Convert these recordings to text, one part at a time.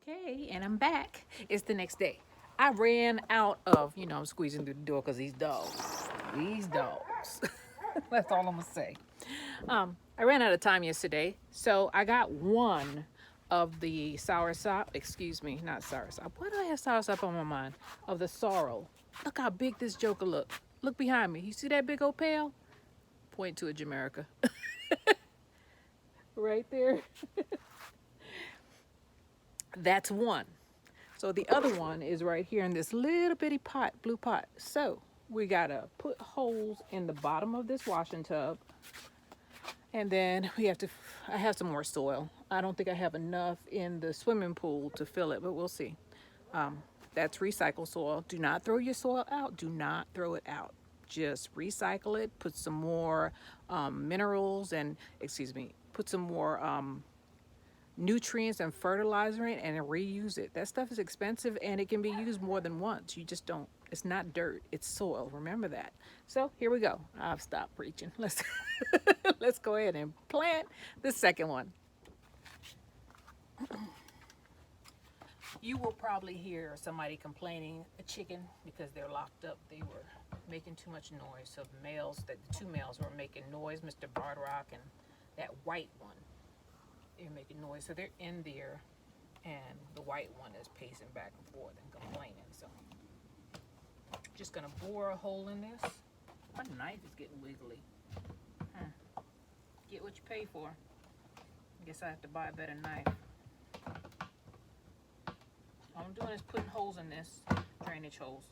Okay, and I'm back. It's the next day. I ran out of, I'm squeezing through the door because these dogs. That's all I'm gonna say. I ran out of time yesterday, so I got one of the sour sop. Excuse me, not sour sop. Why do I have sour sop on my mind? Of the sorrel. Look how big this joker look. Look behind me. You see that big old pail? Point to it, Jamaica. Right there. That's one. So the other one is right here in this little bitty pot, blue pot. So we gotta put holes in the bottom of this washing tub. And then I have some more soil. I don't think I have enough in the swimming pool to fill it, but we'll see. Um, that's recycled soil. Do not throw your soil out. Do not throw it out. Just recycle it, put some more minerals and, put some more nutrients and fertilizer in and reuse it. That stuff is expensive and it can be used more than once. You just don't, it's not dirt, it's soil. Remember that. So here we go. I've stopped preaching. Let's go ahead and plant the second one. You will probably hear somebody complaining, a chicken, because they're locked up. They were making too much noise. So the two males were making noise, Mr. Bardrock and that white one. They're making noise, so they're in there, and the white one is pacing back and forth and complaining. So, just gonna bore a hole in this. My knife is getting wiggly. Get what you pay for. Guess I have to buy a better knife. All I'm doing is putting holes in this, drainage holes.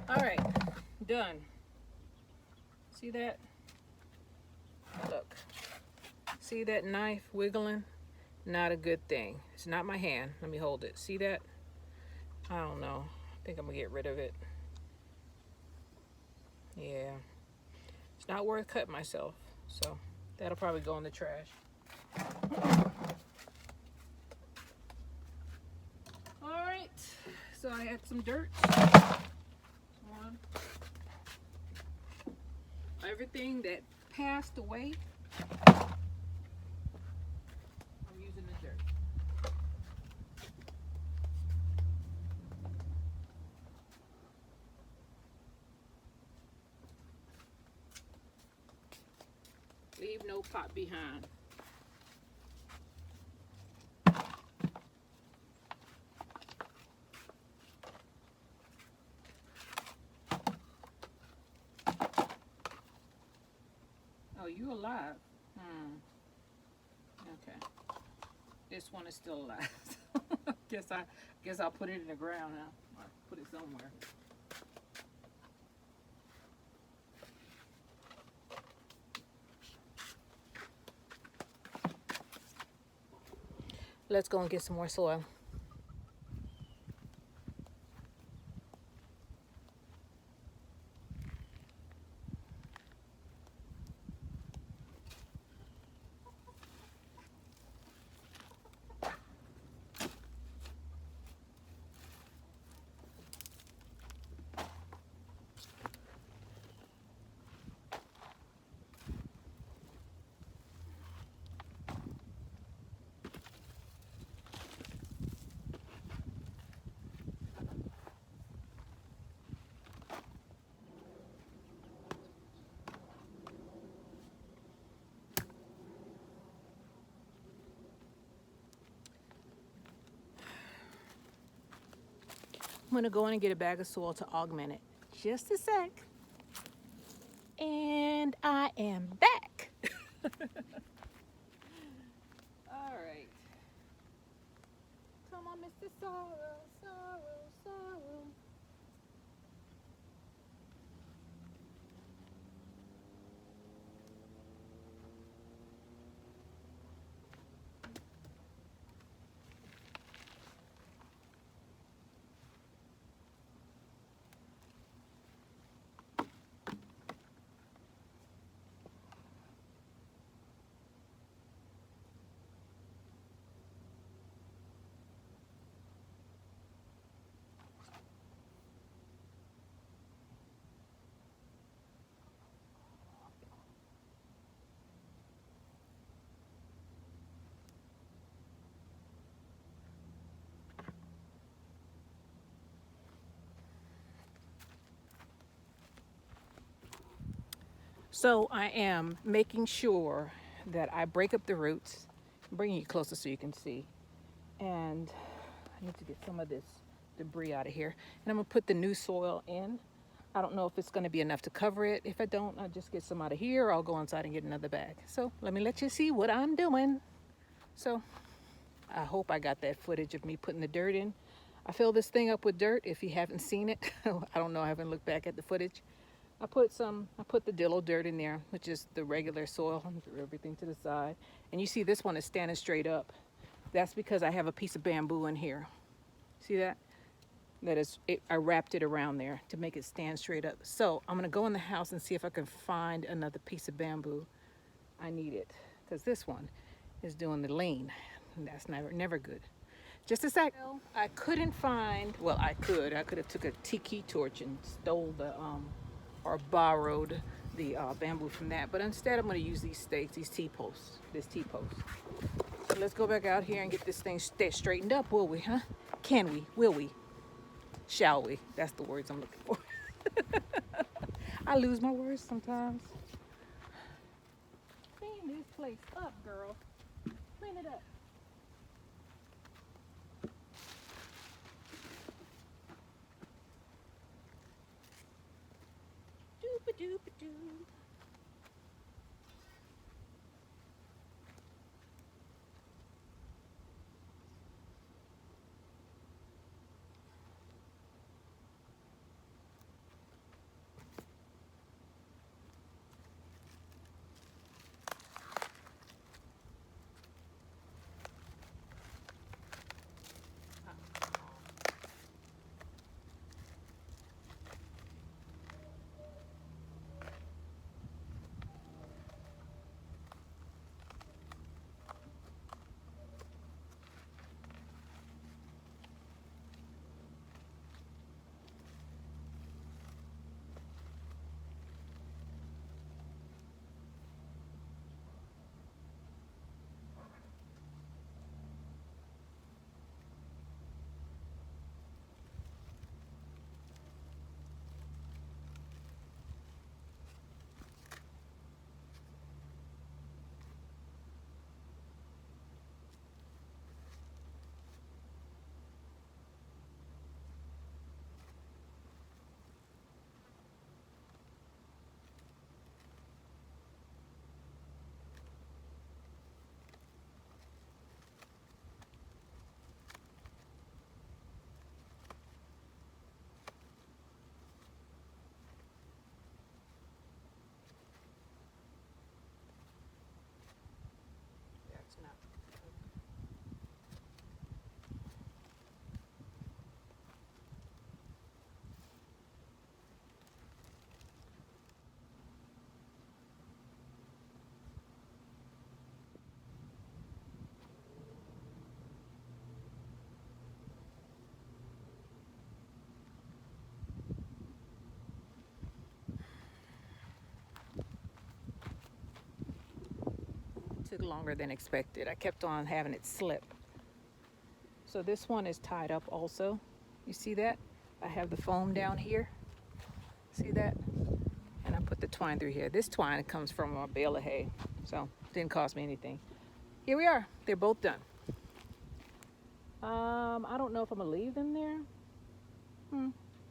All right, done. See that? Look. See that knife wiggling? Not a good thing. It's not my hand. Let me hold it. See that? I don't know. I think I'm gonna get rid of it. Yeah. It's not worth cutting myself. So that'll probably go in the trash. All right. So I had some dirt. One. Everything that passed away, I'm using the dirt. Leave no pot behind. Oh, you alive? Okay. This one is still alive. guess I'll put it in the ground now. Or put it somewhere. Let's go and get some more soil. I'm gonna go in and get a bag of soil to augment it. Just a sec. And I am back. All right. Come on, Mr. Sorrel, Sorrel, Sorrel. So I am making sure that I break up the roots. I'm bringing you closer so you can see. And I need to get some of this debris out of here. And I'm gonna put the new soil in. I don't know if it's gonna be enough to cover it. If I don't, I'll just get some out of here, or I'll go inside and get another bag. So let me let you see what I'm doing. So I hope I got that footage of me putting the dirt in. I fill this thing up with dirt if you haven't seen it. I don't know, I haven't looked back at the footage. I put the dillo dirt in there, which is the regular soil. I threw everything to the side. And you see this one is standing straight up. That's because I have a piece of bamboo in here. See that? I wrapped it around there to make it stand straight up. So I'm gonna go in the house and see if I can find another piece of bamboo. I need it, because this one is doing the lean. And that's never good. Just a sec. I couldn't find, well, I could have took a tiki torch and stole or borrowed the bamboo from that. But instead I'm gonna use these stakes, this T-post. So let's go back out here and get this thing straightened up, will we, huh? Can we? Will we? Shall we? That's the words I'm looking for. I lose my words sometimes. Clean this place up, girl. Clean it up. Doop-a-doop-a-doo. That's not. Took longer than expected. I kept on having it slip. So this one is tied up also. You see that? I have the foam down here. See that? And I put the twine through here. This twine comes from a bale of hay, so it didn't cost me anything. Here we are. They're both done. I don't know if I'm gonna leave them there.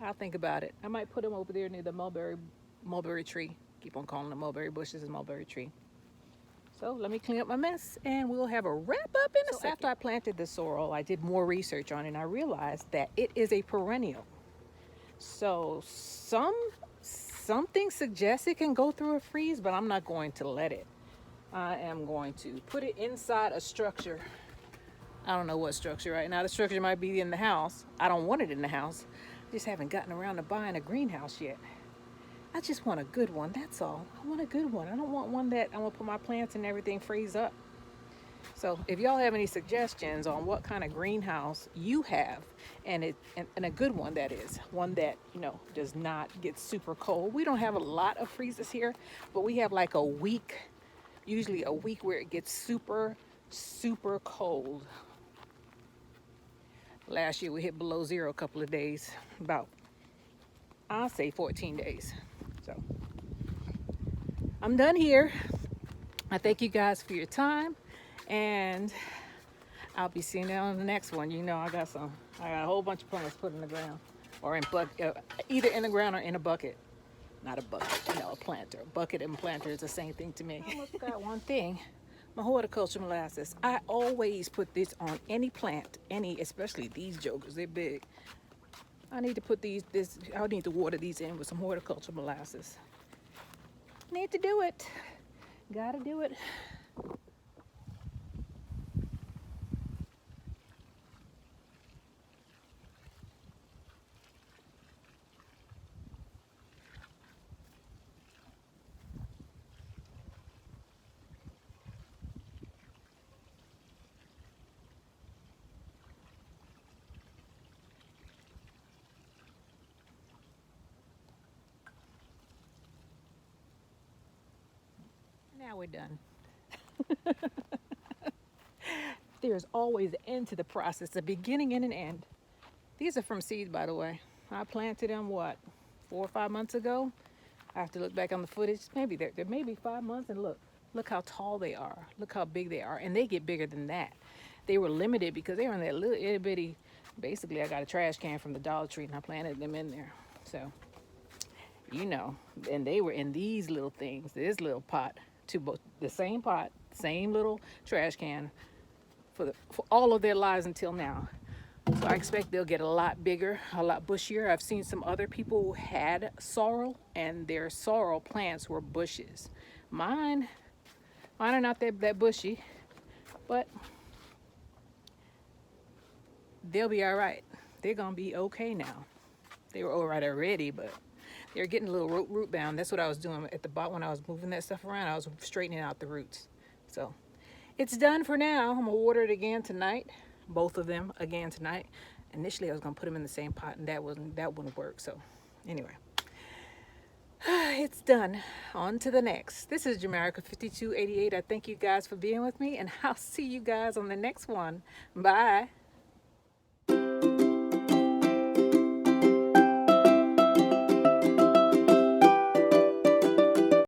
I'll think about it. I might put them over there near the mulberry tree. Keep on calling them mulberry bushes and mulberry tree. So let me clean up my mess and we'll have a wrap up in a second. After I planted the sorrel, I did more research on it and I realized that it is a perennial. So something suggests it can go through a freeze, but I'm not going to let it. I am going to put it inside a structure. I don't know what structure right now. The structure might be in the house. I don't want it in the house. Just haven't gotten around to buying a greenhouse yet. I just want a good one, that's all. I want a good one. I don't want one that I'm gonna put my plants and everything freeze up. So if y'all have any suggestions on what kind of greenhouse you have, and a good one, that is, one that, you know, does not get super cold. We don't have a lot of freezes here, but we have like a week, usually a week where it gets super, super cold. Last year we hit below zero a couple of days, about, I'll say 14 days. So I'm done here. I thank you guys for your time, and I'll be seeing you on the next one. You know, I got a whole bunch of plants put in the ground, or either in the ground or in a bucket. Not a bucket, a planter. A bucket and planter is the same thing to me. I almost forgot one thing. My horticulture molasses. I always put this on any plant, especially these jokers. They're big. I need to put I need to water these in with some horticulture molasses. Need to do it. Gotta do it. Now we're done. There's always an end to the process, a beginning and an end. These are from seeds, by the way. I planted them, 4 or 5 months ago? I have to look back on the footage. Maybe they're maybe 5 months, and look how tall they are. Look how big they are, and they get bigger than that. They were limited because they were in that little itty bitty. Basically, I got a trash can from the Dollar Tree, and I planted them in there. So, and they were in these little things, this little pot, the same pot, same little trash can for all of their lives until now. So I expect they'll get a lot bigger, a lot bushier. I've seen some other people who had sorrel, and their sorrel plants were bushes. Mine are not that bushy, but they'll be all right. They're gonna be okay now. They were all right already, but they're getting a little root bound. That's what I was doing at the bottom when I was moving that stuff around. I was straightening out the roots. So it's done for now. I'm gonna water it again tonight. Both of them again tonight. Initially I was gonna put them in the same pot, and that wouldn't work. So anyway, it's done. On to the next. This is Jamarica 5288. I thank you guys for being with me, and I'll see you guys on the next one. Bye.